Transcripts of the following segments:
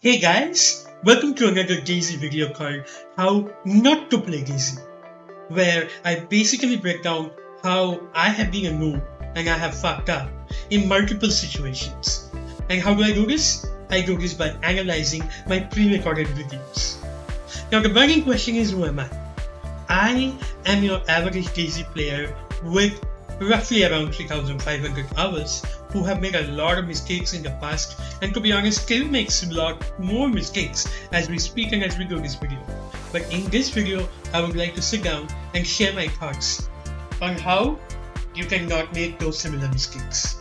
Hey guys, welcome to another DayZ video called How Not to Play DayZ, where I basically break down how I have been a noob and I have fucked up in multiple situations. And how do I do this? I do this by analyzing my pre-recorded videos. Now the burning question is, who am I? I am your average DayZ player with roughly around 3,500 hours who have made a lot of mistakes in the past, and to be honest still makes a lot more mistakes as we speak and as we do this video. But in this video I would like to sit down and share my thoughts on how you cannot make those similar mistakes.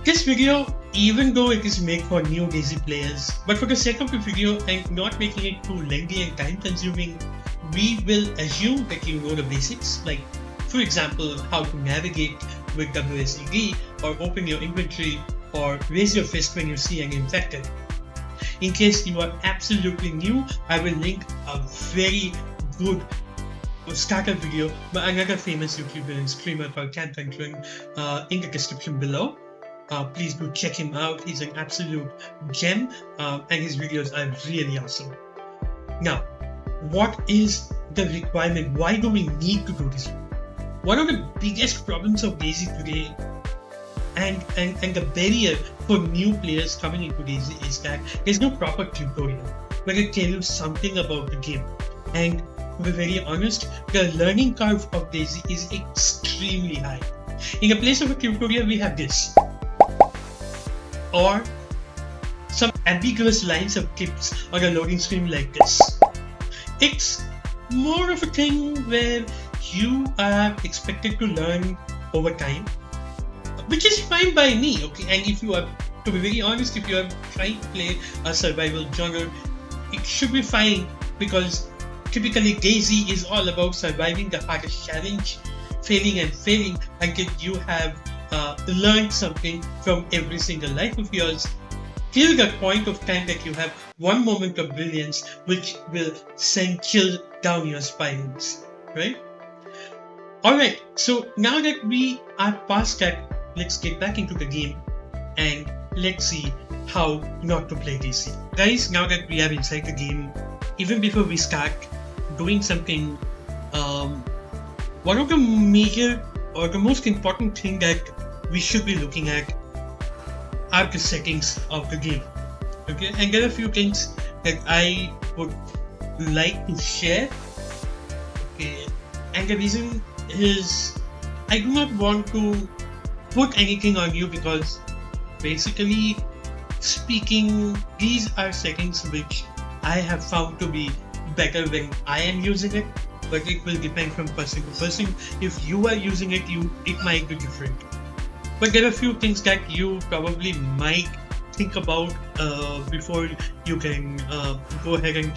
This video, even though it is made for new DayZ players, but for the sake of the video and not making it too lengthy and time consuming, we will assume that you know the basics, like for example how to navigate with WSD or open your inventory or raise your fist when you see an infected. In case you are absolutely new, I will link a very good starter video by another famous YouTuber and streamer called Camp Entering in the description below. Please do check him out, he's an absolute gem and his videos are really awesome. Now, what is the requirement? Why do we need to do this? One of the biggest problems of DayZ today and the barrier for new players coming into DayZ is that there's no proper tutorial where they tell you something about the game. And to be very honest, the learning curve of DayZ is extremely high. In the place of a tutorial, we have this, or some ambiguous lines of tips on a loading screen like this. It's more of a thing where you are expected to learn over time, which is fine by me, okay? And if you are, to be very honest, if you are trying to play a survival genre, it should be fine, because typically DayZ is all about surviving the hardest challenge, failing and failing until you have learned something from every single life of yours, till the point of time that you have one moment of brilliance which will send chill down your spines, right? Alright, so now that we are past that, let's get back into the game and let's see how not to play DayZ. Guys, now that we are inside the game, even before we start doing something, one of the major or the most important thing that we should be looking at are the settings of the game. Okay, and there are a few things that I would like to share. Okay, and the reason is I do not want to put anything on you, because basically speaking, these are settings which I have found to be better when I am using it, but it will depend from person to person. If you are using it, it might be different. But there are a few things that you probably might think about before you can go ahead and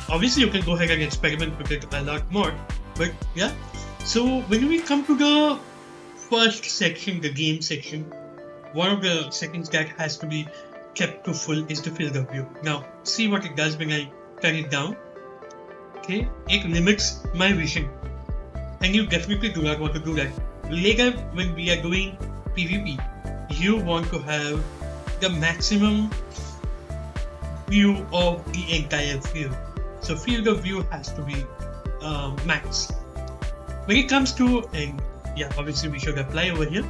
obviously you can go ahead and experiment with it a lot more. But yeah, so when we come to the first section, the game section, one of the settings that has to be kept to full is the field of view. Now see what it does when I turn it down. Okay, it limits my vision, and you definitely do not want to do that. Later when we are doing PvP, you want to have the maximum view of the entire field. So field of view has to be max. When it comes to, and yeah, obviously we should apply over here.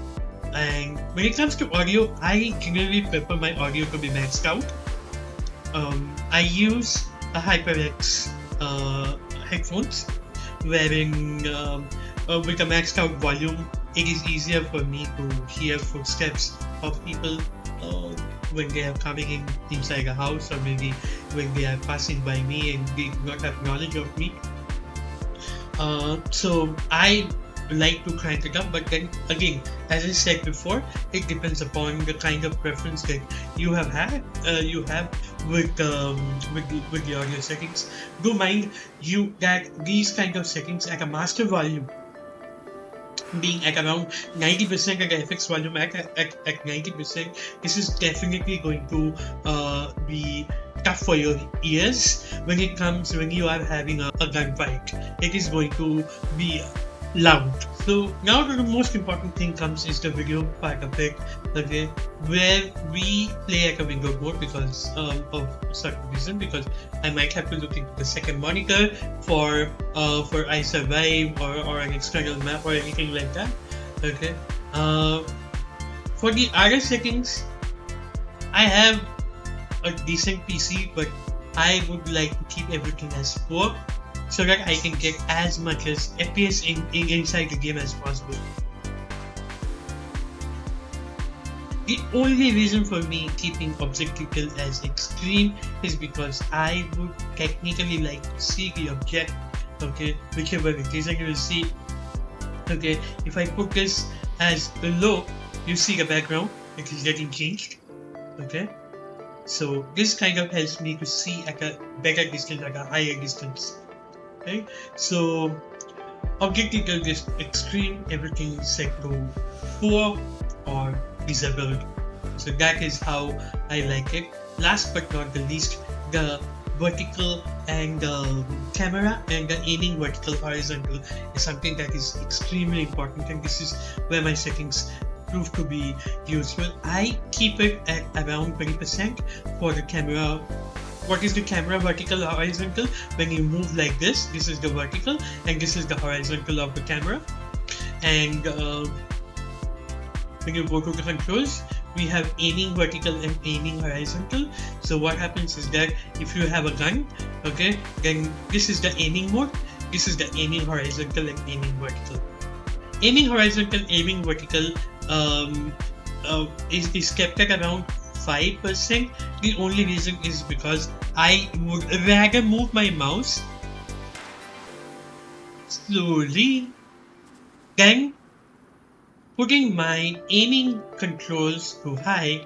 And when it comes to audio, I generally prefer my audio to be maxed out. I use a HyperX headphones, wherein with a maxed out volume, it is easier for me to hear footsteps of people when they are coming in inside a house, or maybe when they are passing by me and they do not have knowledge of me. So I like to crank it up, but then again, as I said before, it depends upon the kind of preference that you have had, with the audio settings. Do mind you that these kind of settings at a master volume being at around 90% and the FX volume at 90%, this is definitely going to be tough for your ears when you are having a gunfight. It is going to be loud. So now the most important thing comes is the video part of it, okay, where we play at a window mode because of a certain reason, because I might have to look into the second monitor for I Survive or an external map or anything like that. Okay. For the other settings, I have a decent PC, but I would like to keep everything as 4 so that I can get as much as FPS inside the game as possible. The only reason for me keeping objective kill as extreme is because I would technically like to see the object, okay, whichever it is, and you will see, okay, if I put this as low, you see the background, it is getting changed, okay. So this kind of helps me to see at a better distance, at a higher distance. Okay, so objective kill is extreme, everything is set to 4 or disabled. So that is how I like it. Last but not the least, the vertical and the camera and the aiming vertical horizontal is something that is extremely important, and this is where my settings prove to be useful. I keep it at around 20% for the camera. What is the camera vertical horizontal? When you move like this is the vertical and this is the horizontal of the camera. And when you go to the controls, we have aiming vertical and aiming horizontal. So what happens is that if you have a gun, okay, then this is the aiming mode, this is the aiming horizontal and aiming vertical. Aiming horizontal, aiming vertical is kept at around 5%. The only reason is because I would rather move my mouse slowly than putting my aiming controls to high.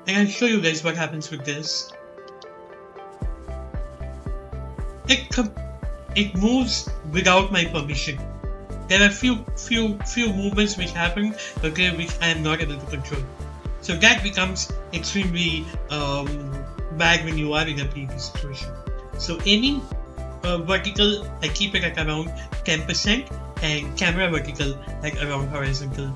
And I'll show you guys what happens with this. It moves without my permission. There are few movements which happen, okay, which I am not able to control. So that becomes extremely bad when you are in a PvP situation. So aiming vertical, I keep it at around 10%, and camera vertical at around horizontal.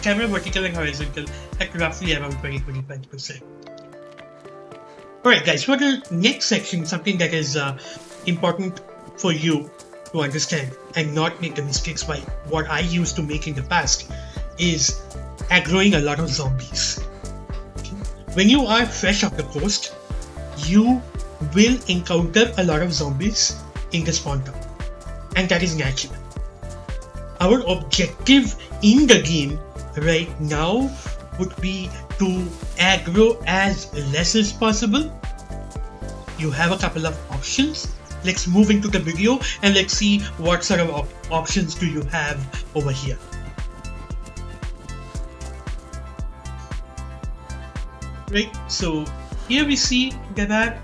Camera vertical and horizontal at roughly around 20-25%. Alright guys, for the next section, something that is important for you to understand and not make the mistakes by what I used to make in the past is aggroing a lot of zombies. When you are fresh off the coast, you will encounter a lot of zombies in the spawn town, and that is natural. Our objective in the game right now would be to aggro as less as possible. You have a couple of options. Let's move into the video and let's see what sort of options do you have over here. Right, so here we see there are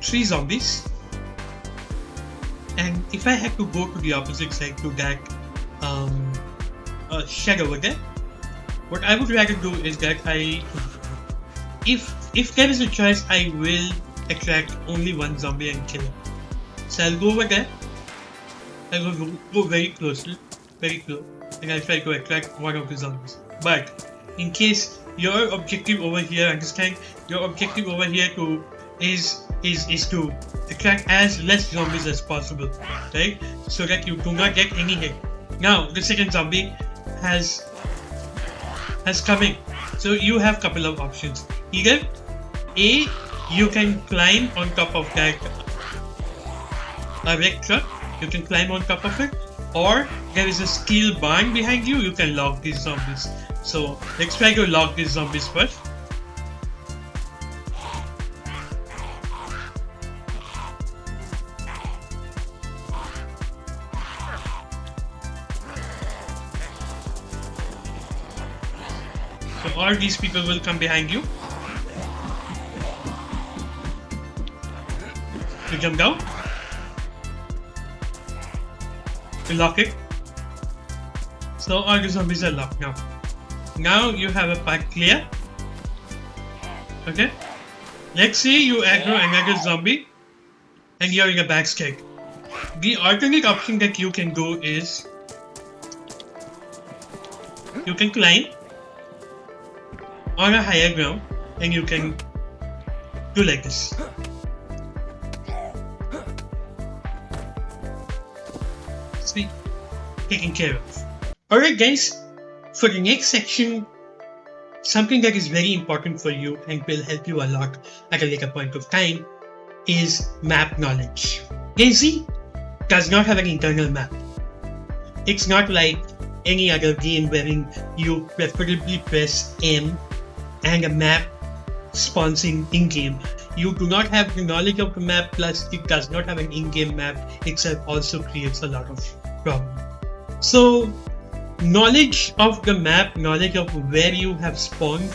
3 zombies, and if I had to go to the opposite side to that shed over there, what I would rather do is that if there is a choice, I will attract only one zombie and kill him. So I'll go over there, I'll go very closely, very close, and I'll try to attract one of the zombies. But in case your objective over here, understand, your objective over here is to attract as less zombies as possible, right? So that you do not get any hit. Now the second zombie has come in. So you have couple of options. Either A, you can climb on top of that red truck, you can climb on top of it, or there is a steel barn behind you, you can lock these zombies. So let's try to lock these zombies first. So all these people will come behind you. You jump down. You lock it. So all the zombies are locked now. Now you have a path clear. Okay. Let's say you aggro another zombie and you're in a bad state. The alternate option that you can do is you can climb on a higher ground and you can do like this. See, taken care of. Alright guys, for the next section, something that is very important for you and will help you a lot at a later point of time is map knowledge. DayZ does not have an internal map. It's not like any other game wherein you preferably press M and a map spawns in-game. You do not have the knowledge of the map, plus it does not have an in-game map itself, also creates a lot of problem. So knowledge of the map, knowledge of where you have spawned,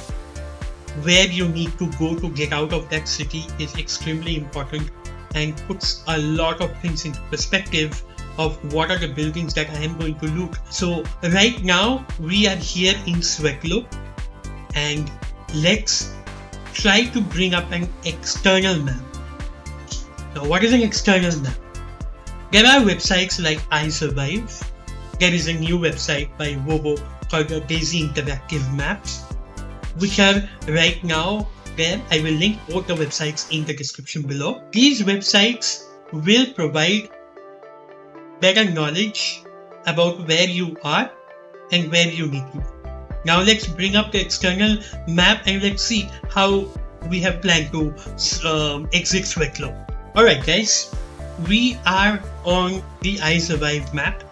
where you need to go to get out of that city is extremely important and puts a lot of things into perspective of what are the buildings that I am going to loot. So right now we are here in Svetlo and let's try to bring up an external map. Now what is an external map? There are websites like iSurvive. There is a new website by Wobo called DayZ Interactive Maps, which are right now there. I will link both the websites in the description below. These websites will provide better knowledge about where you are and where you need to. Now let's bring up the external map and let's see how we have planned to exit Svetlo. Alright guys, we are on the iSurvive map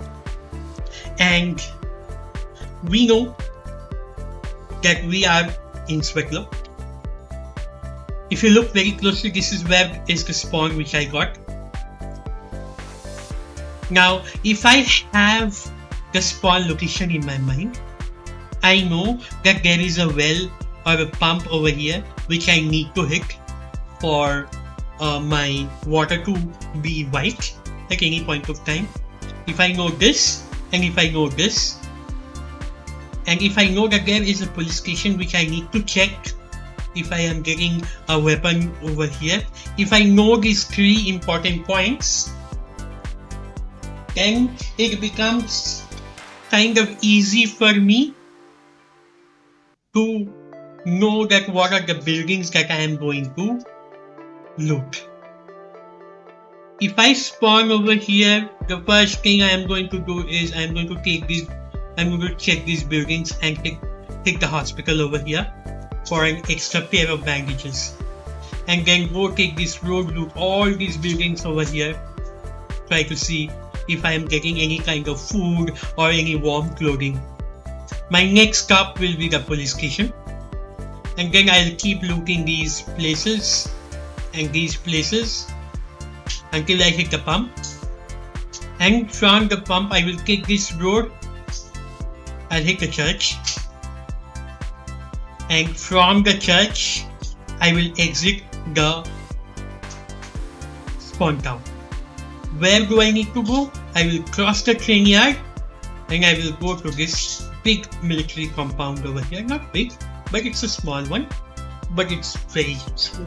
and we know that we are in Svetlo. If you look very closely, this is where is the spawn which I got. Now if I have the spawn location in my mind, I know that there is a well or a pump over here which I need to hit for my water to be white at any point of time. If I know this, and if I know this, and if I know that there is a police station which I need to check if I am getting a weapon over here, if I know these three important points, then it becomes kind of easy for me to know that what are the buildings that I am going to loot. If I spawn over here, the first thing I am going to do is I am going to take these, I'm going to check these buildings and take the hospital over here for an extra pair of bandages. And then go take this road, loot all these buildings over here, try to see if I am getting any kind of food or any warm clothing. My next stop will be the police station, and then I'll keep looting these places and these places until I hit the pump, and from the pump I will take this road, I'll hit the church, and from the church I will exit the spawn town. Where do I need to go? I will cross the train yard and I will go to this big military compound over here. Not big, but it's a small one, but it's very useful.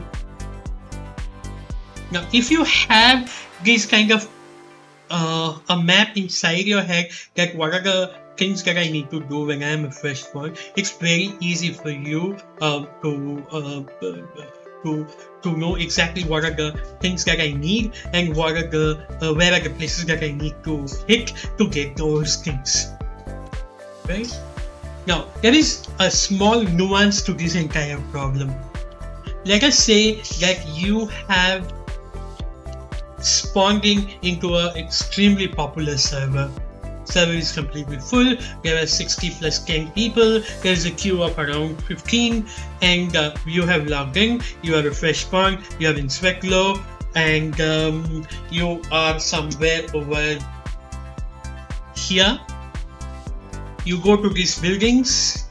Now if you have this kind of a map inside your head that what are the things that I need to do when I am a fresh spawn, it's very easy for you to know exactly what are the things that I need and what are the where are the places that I need to hit to get those things. Right? Now there is a small nuance to this entire problem. Let us say that you have spawned into an extremely popular server. Server is completely full, there are 60 plus 10 people, there is a queue of around 15, and you have logged in, you are a fresh spawn, you are in Svetlo, and you are somewhere over here. You go to these buildings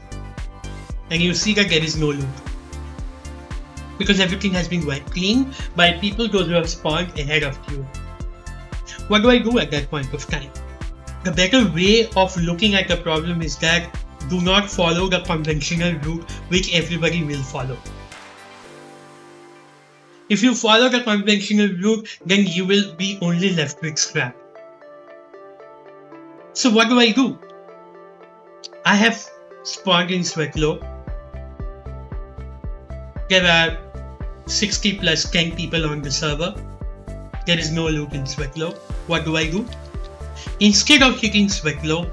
and you see that there is no loot, because everything has been wiped clean by people those who have spawned ahead of you. What do I do at that point of time? The better way of looking at the problem is that do not follow the conventional route which everybody will follow. If you follow the conventional route, then you will be only left with scrap. So what do? I have spawned in Sweatlow. There are 60 plus 10 people on the server. There is no loot in Sweatlow. What do? Instead of hitting Sweatlow,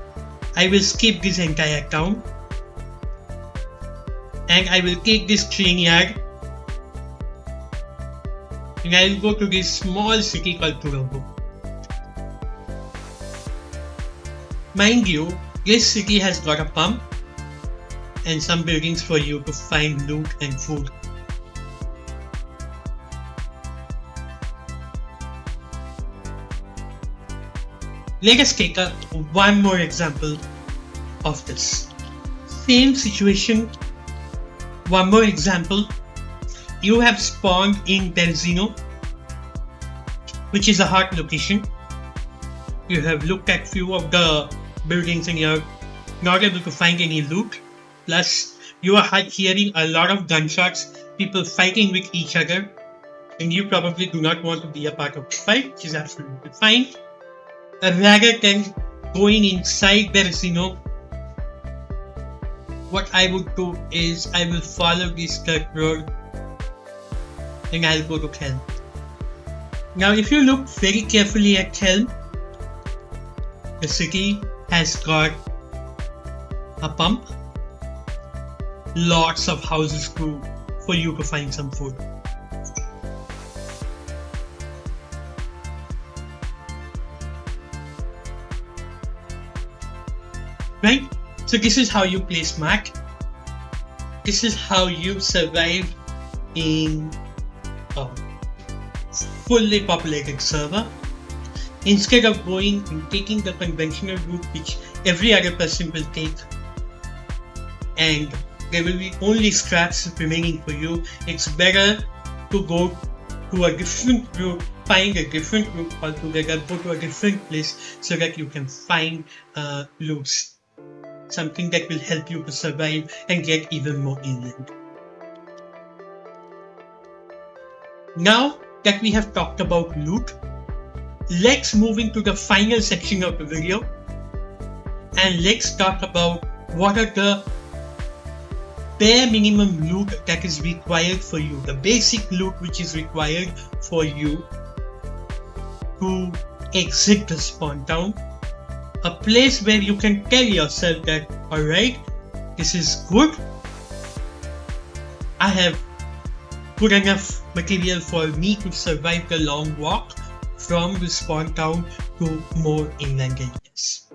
I will skip this entire town and I will take this train yard and I will go to this small city called Toronto. Mind you, this city has got a pump and some buildings for you to find loot and food. Let us take one more example of this. Same situation, one more example. You have spawned in DayZ, which is a hot location. You have looked at few of the buildings and you're not able to find any loot. Plus, you are hearing a lot of gunshots, people fighting with each other, and you probably do not want to be a part of the fight, which is absolutely fine. Rather than going inside DayZ, what I would do is I will follow this dirt road and I'll go to Kelm. Now if you look very carefully at Kelm, the city has got a pump, lots of houses for you to find some food. Right? So this is how you play smart. This is how you survive in a fully populated server. Instead of going and taking the conventional route which every other person will take, and there will be only scraps remaining for you, it's better to go to a different route, find a different route altogether, go to a different place so that you can find loot. Something that will help you to survive and get even more inland. Now that we have talked about loot, let's move into the final section of the video and let's talk about what are the bare minimum loot that is required for you, the basic loot which is required for you to exit the spawn town. A place where you can tell yourself that, alright, this is good. I have good enough material for me to survive the long walk from the spawn town to more inland areas.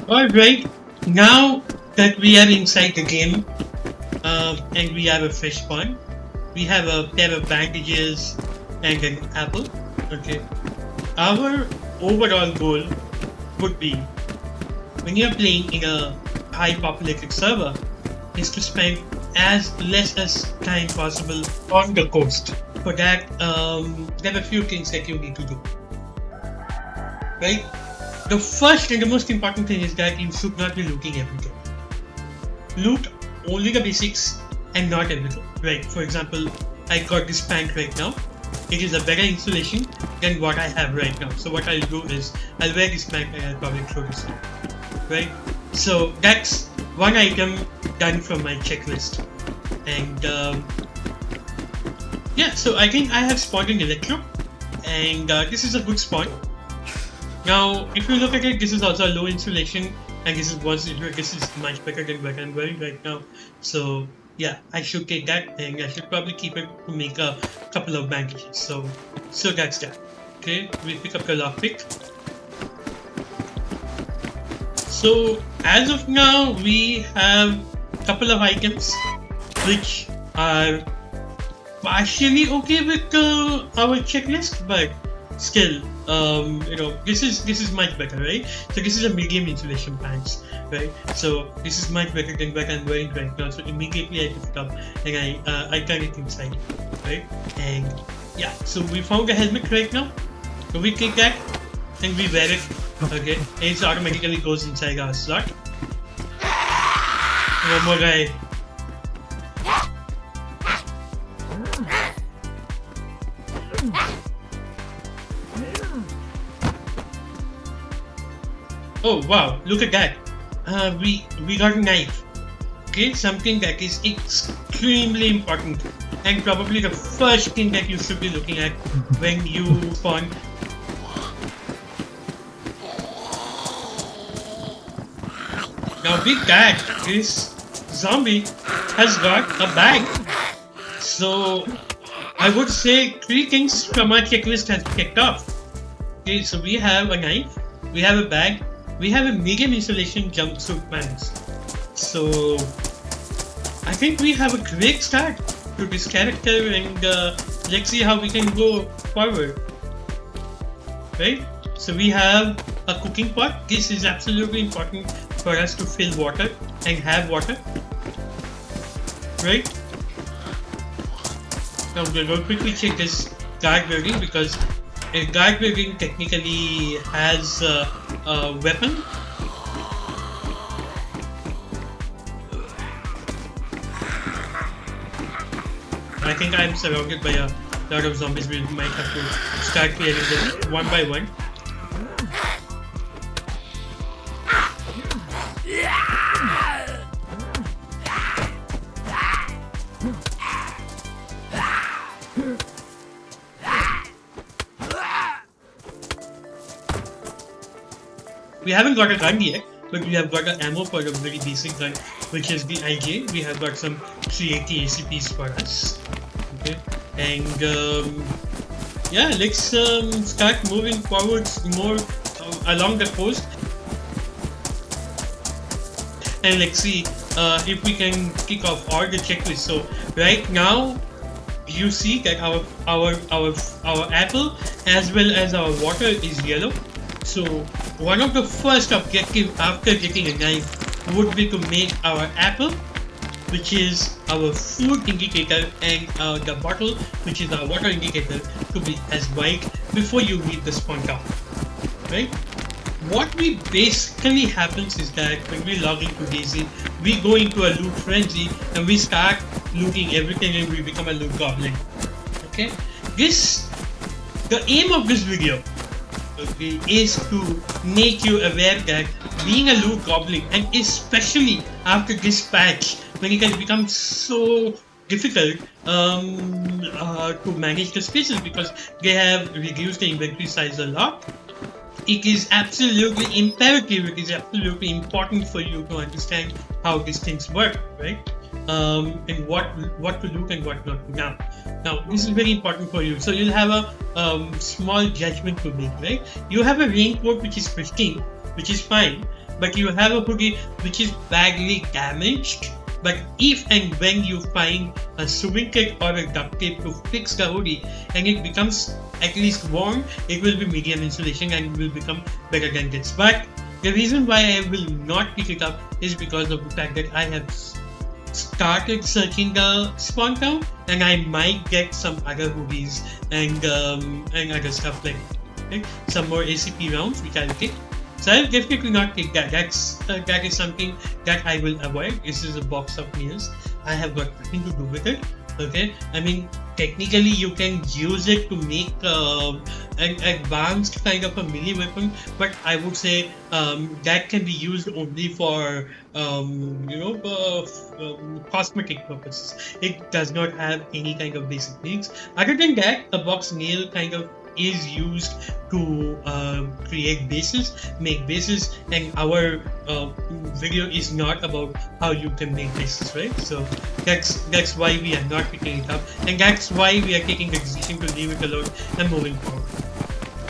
Alright, now that we are inside the game and we have a fresh spawn, we have a pair of bandages and an apple. Okay, our overall goal would be, when you're playing in a high populated server, is to spend as less as time possible on the coast. For that, there are a few things that you need to do. Right? The first and the most important thing is that you should not be looting everything. Loot only the basics and not everything. Right? For example, I got this pant right now. It is a better insulation than what I have right now. So what I'll do is I'll wear this pant and I'll probably throw this out. Right? So that's one item done from my checklist. And yeah, so I think I have spawned in Electro, and this is a good spawn. Now, if you look at it, this is also a low insulation, and this is much better than what I'm wearing right now. So yeah, I should take that, and I should probably keep it to make a couple of bandages. So that's that. Okay, we pick up the lockpick. So as of now, we have a couple of items which are partially okay with our checklist, but still, this is much better, right? So this is a medium insulation pants, right? So this is much better than what I'm wearing right now. So immediately I pick it up and I turn it inside, right? And yeah, so we found a helmet right now. So we take that and we wear it, okay? And it automatically goes inside our slot. One more guy. Oh wow, look at that. We got a knife. Okay, something that is extremely important and probably the first thing that you should be looking at when you spawn. Now with that, this zombie has got a bag. So I would say 3 things from our checklist has checked off. Okay, so we have a knife, we have a bag, we have a medium insulation jumpsuit pants. So I think we have a great start to this character, and let's see how we can go forward. Right? So we have a cooking pot. This is absolutely important for us to fill water and have water. Right? Now we're going to quickly check this guard building, because a guard building technically has a weapon. I think I'm surrounded by a lot of zombies. We might have to start clearing them one by one. We haven't got a gun yet, but we have got an ammo for a very basic gun, which is the IJ. We have got some 380 ACPs for us. Okay, and yeah, let's start moving forwards more along the coast, and let's see if we can kick off all the checklists. So right now, you see that our apple as well as our water is yellow. So one of the first objectives after getting a knife would be to make our apple, which is our food indicator, and the bottle, which is our water indicator, to be as white before you leave the spawn town. Right? What we basically happens is that when we log into DayZ, we go into a loot frenzy and we start looting everything, and we become a loot goblin. Okay? The aim of this video, okay, is to make you aware that being a loot goblin, and especially after this patch, when it has become so difficult to manage the spaces because they have reduced the inventory size a lot, it is absolutely imperative, it is absolutely important for you to understand how these things work, right? And what to loot and what not to. Now this is very important for you. So you'll have a small judgment to make, right? You have a raincoat which is pristine, which is fine, but you have a hoodie which is badly damaged. But if and when you find a sewing kit or a duct tape to fix the hoodie and it becomes at least worn, it will be medium insulation and will become better than this. But the reason why I will not pick it up is because of the fact that I have started searching the spawn town, and I might get some other hoodies and other stuff like that. Okay? Some more ACP rounds which I'll take. So I'll definitely not take that. That is something that I will avoid. This is a box of meals. I have got nothing to do with it. Okay, I mean technically you can use it to make an advanced kind of a melee weapon, but I would say that can be used only for cosmetic purposes. It does not have any kind of basic needs. Other than that, a box nail kind of is used to create bases, make bases, and our video is not about how you can make bases, right? So that's why we are not picking it up, and that's why we are taking the decision to leave it alone and moving forward.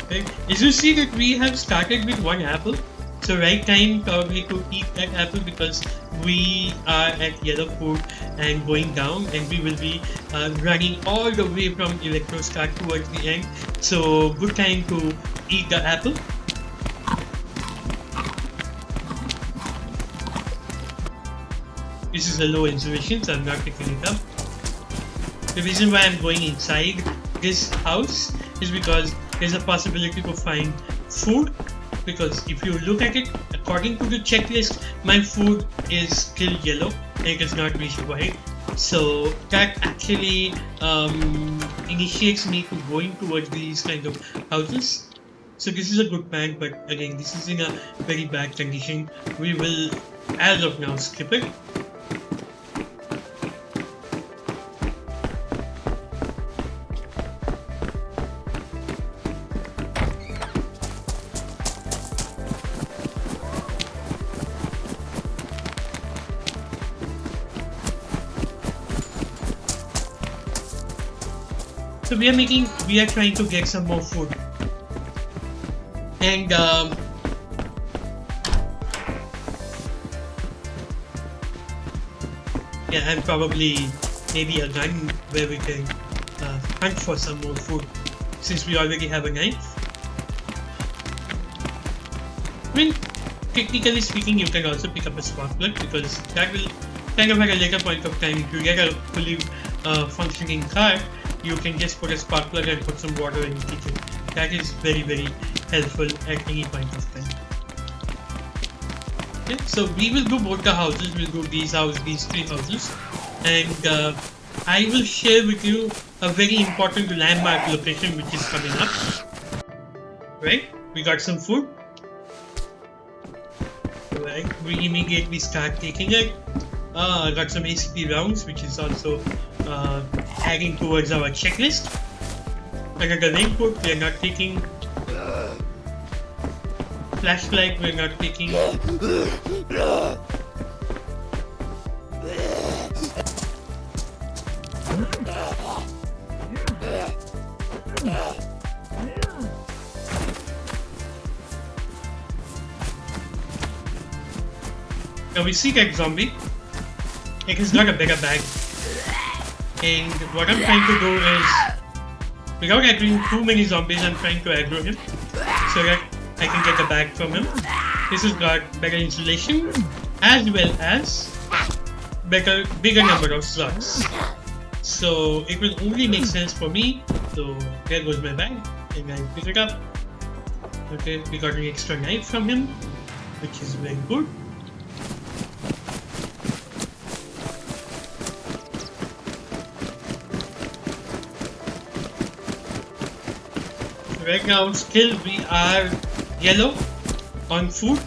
Okay, as you see that we have started with 1 apple, so right time probably to eat that apple because we are at yellow food and going down, and we will be running all the way from Electro Start towards the end. So good time to eat the apple. This is a low insulation, so I'm not picking it up. The reason why I'm going inside this house is because there's a possibility to find food. Because if you look at it, according to the checklist, my food is still yellow and it has not reached white. So that actually initiates me to going towards these kind of houses. So this is a good bank, but again, this is in a very bad condition. We will, as of now, skip it. So we are trying to get some more food. And yeah, and probably maybe a gun where we can hunt for some more food, since we already have a knife. I mean, technically speaking, you can also pick up a spark plug, because that will kind of at a later point of time, if you get a fully functioning car, you can just put a spark plug and put some water in the kitchen. That is very, very helpful at any point of time. Okay, so we will do both the houses. We'll do these three houses, and I will share with you a very important landmark location which is coming up. Right, we got some food. Right, we immediately start taking it. I got some ACP rounds, which is also adding towards our checklist. Another raincoat we are not taking. Flashlight we are not taking. Now we see that zombie. It has got a bigger bag. And what I'm trying to do is, without aggroing too many zombies, I'm trying to aggro him so that I can get the bag from him. This has got better insulation as well as bigger number of slots. So it will only make sense for me. So there goes my bag, and I pick it up. Okay, we got an extra knife from him, which is very good. Right now, still we are yellow on food,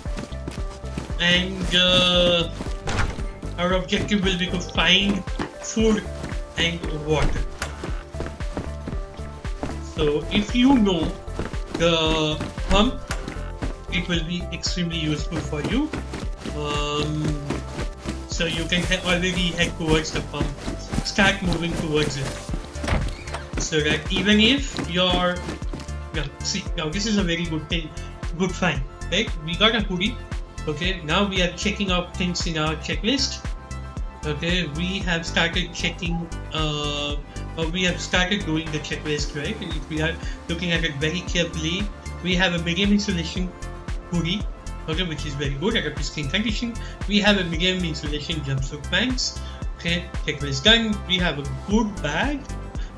and our objective will be to find food and water. So if you know the pump, it will be extremely useful for you. So you can already head towards the pump, start moving towards it, so that even if you're now this is a very good thing, good find, right? We got a hoodie. Okay, now we are checking out things in our checklist. Okay, we have started checking, we have started doing the checklist, right? If we are looking at it very carefully, we have a medium insulation hoodie, okay, which is very good at a pristine condition. We have a medium insulation jumpsuit pants. Okay, checklist done. We have a good bag.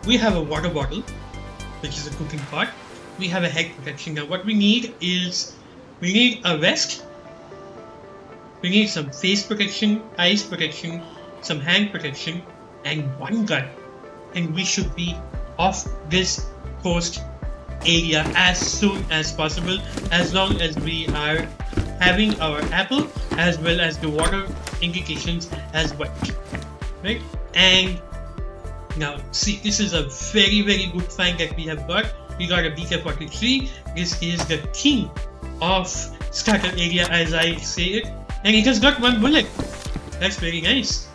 We have a water bottle, which is a cooking pot. We have a head protection. Now what we need is, we need a vest, we need some face protection, eyes protection, some hand protection, and one gun, and we should be off this coast area as soon as possible, as long as we are having our apple as well as the water indications as well, right? And now see, this is a very, very good find that we have got. We got a BK-43. This is the king of starter area, as I say it, and it has got one bullet. That's very nice.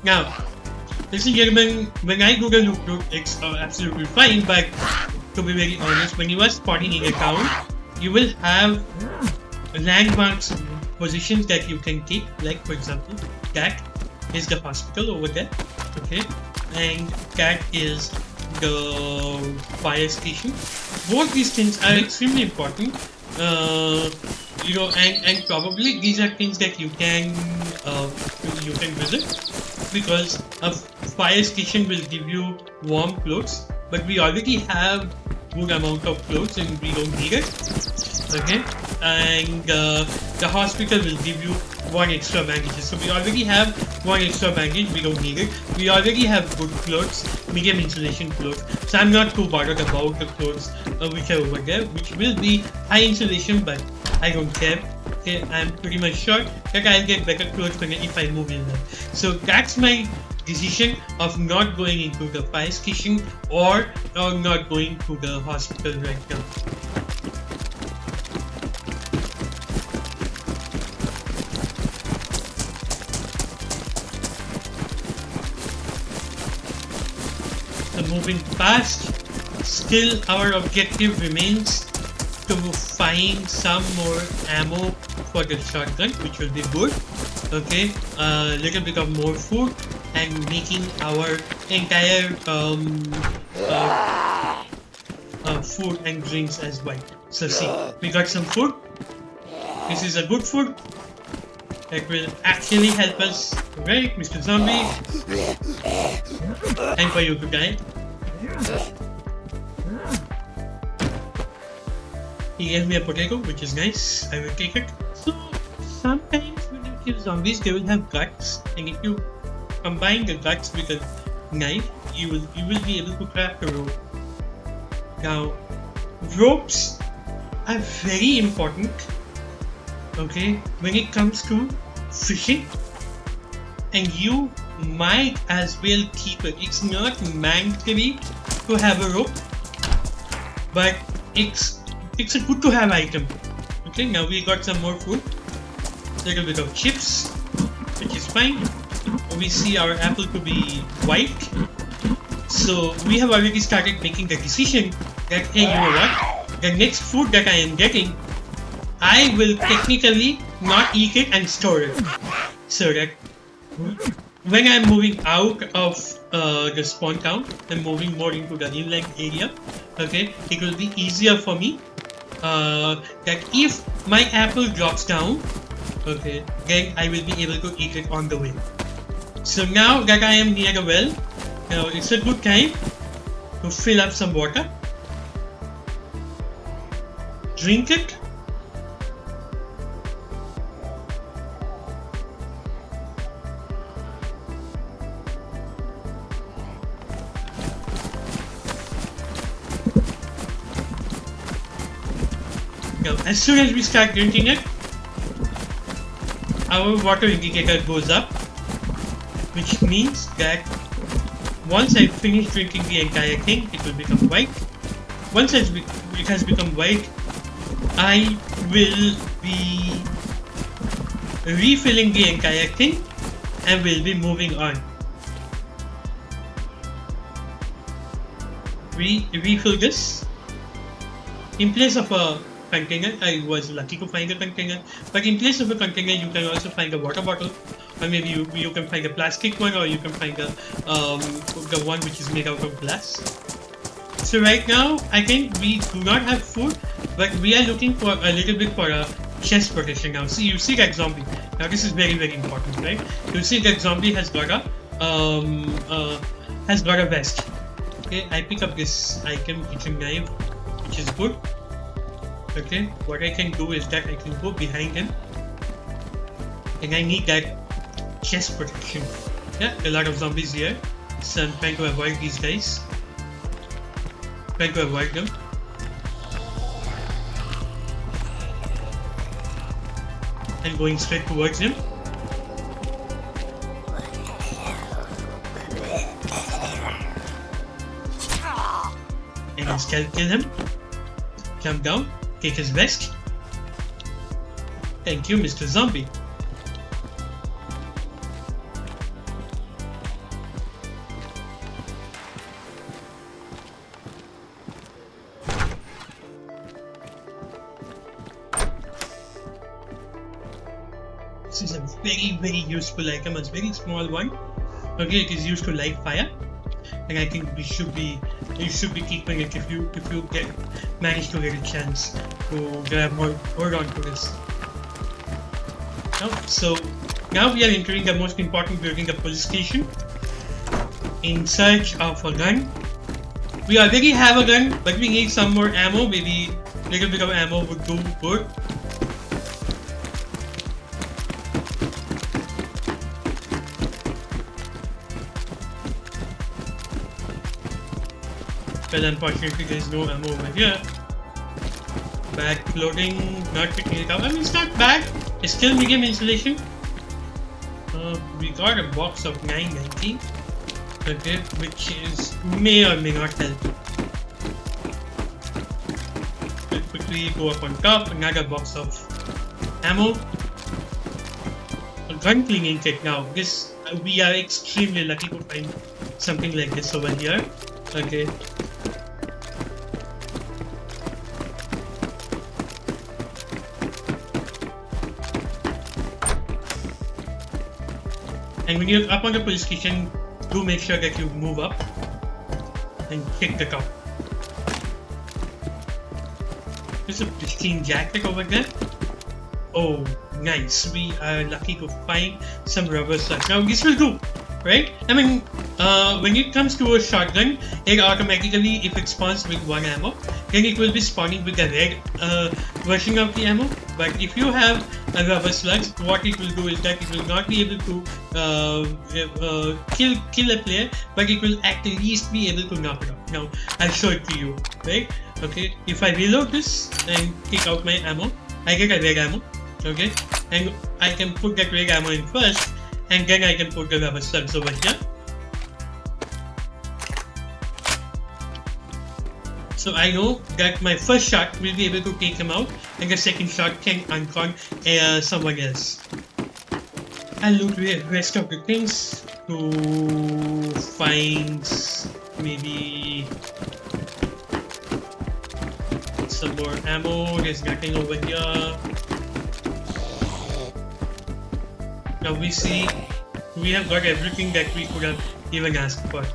Now, ladies and gentlemen, when I do the loot, it's absolutely fine, but to be very honest, when you are spotting in a town, you will have landmarks, positions that you can take, like for example, that is the hospital over there, okay, and that is the fire station. Both these things are extremely important, you know, and probably these are things that you can visit, because a fire station will give you warm clothes, but we already have good amount of clothes and we don't need it. Okay, and the hospital will give you 1 extra bandages. So we already have 1 extra bandage, we don't need it. We already have good clothes, medium insulation clothes. So I'm not too bothered about the clothes which are over there, which will be high insulation, but I don't care. Okay, I'm pretty much sure that I'll get better clothes if I move in there. So that's my decision of not going into the fire station or not going to the hospital right now. So moving past, still our objective remains to find some more ammo for the shotgun, which will be good. Okay, a little bit of more food and making our entire food and drinks as well. So see, we got some food. This is a good food that will actually help us, right, Mr. Zombie? And for you to die. He gave me a potato, which is nice. I will take it. So sometimes when you kill zombies, they will have guts, and if you combine the guts with a knife, you will be able to craft a rope. Now, ropes are very important. Okay, when it comes to fishing, and you might as well keep it. It's not mandatory to have a rope, but it's a good to have item. Okay, now we got some more food, little bit of chips, which is fine. We see our apple to be white, so we have already started making the decision that, hey, you know what, the next food that I am getting, I will technically not eat it and store it, so that when I'm moving out of the spawn town and moving more into the inland area, okay, it will be easier for me that if my apple drops down, okay, then I will be able to eat it on the way. So now that I am near the well, now it's a good time to fill up some water, drink it, now as soon as we start drinking it, our water indicator goes up, which means that once I finish drinking the entire thing, it will become white. Once it has become white, I will be refilling the entire thing and will be moving on. We refill this. In place of a container, I was lucky to find a container, but in place of a container you can also find a water bottle, or maybe you can find a plastic one, or you can find the one which is made out of glass. So right now I think we do not have food, but we are looking for a little bit for a chest protection now. See, you see that zombie. Now this is very important, right? You see that zombie has got a vest. Okay, I pick up this item, kitchen knife, which is good. Okay, what I can do is that I can go behind him, and I need that chest protection. Yeah, a lot of zombies here, so I'm trying to avoid these guys. Trying to avoid them. And going straight towards him. And I'll stealth kill him. Jump down. Take his vest. Thank you, Mr. Zombie. This is a very useful item, a very small one. Okay, it is used to light fire, and I think you should be keeping it if you manage to get a chance to grab more hold on to this. So now we are entering the most important building, the police station, in search of a gun We already have a gun, but we need some more ammo. Maybe a little bit of ammo would do good. But unfortunately, there's no ammo over here. Bad clothing, not picking it up. I mean, it's not bad. It's still medium insulation. We got a box of 990. Okay, which is may or may not help. We'll quickly go up on top. Another box of ammo. A gun cleaning kit now. This we are extremely lucky to find something like this over here. Okay. And when you're up on the police station, do make sure that you move up and check the top. There's a pristine jacket over there. Oh, nice. We are lucky to find some rubber slugs. Now this will do, right? I mean, when it comes to a shotgun, it automatically, if it spawns with one ammo, then it will be spawning with the red version of the ammo. But if you have a rubber slugs, what it will do is that it will not be able to kill a player, but it will at least be able to knock it out. Now, I'll show it to you, right? Okay, if I reload this and take out my ammo, I get a red ammo, okay? And I can put that red ammo in first, and then I can put the rubber slugs over here. So I know that my first shot will be able to take him out, and the second shot can uncon someone else. I'll loot the rest of the things to find maybe some more ammo. There's nothing over here. Now we see we have got everything that we could have even asked for.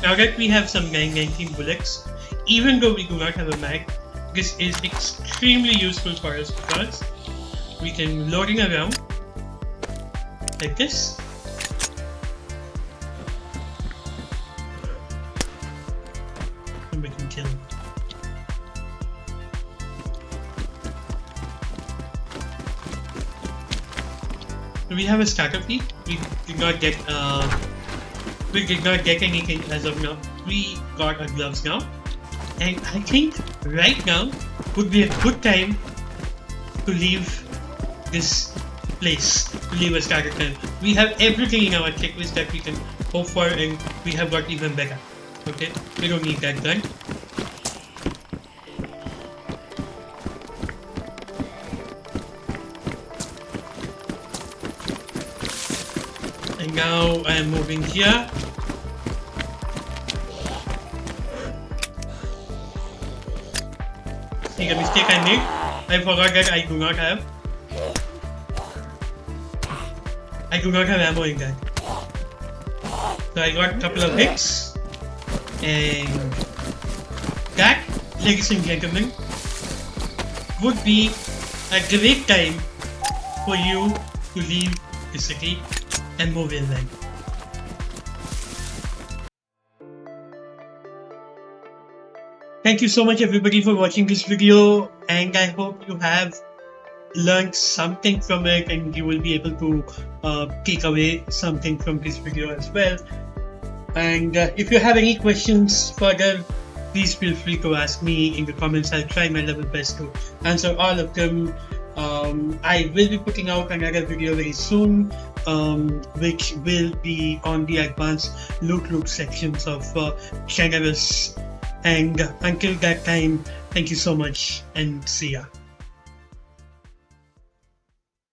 Now that we have some 919 bullets, even though we do not have a mag, this is extremely useful for us because we can loading around like this. And we can kill him. So we have a starter fee. We did not get anything as of now. We got our gloves now, and I think right now would be a good time to leave this place, to leave a starter time. We have everything in our checklist that we can hope for, and we have got even better. Okay, we don't need that gun. And now I am moving here. See the mistake I made? I forgot that I do not have ammo in that. So I got a couple of hits, and that, ladies and gentlemen, would be a great time for you to leave the city and move inland. Thank you so much everybody for watching this video, and I hope you have learned something from it and you will be able to take away something from this video as well. And if you have any questions further, please feel free to ask me in the comments. I'll try my level best to answer all of them. I will be putting out another video very soon, which will be on the advanced loot sections of generous. And until that time, thank you so much and see ya.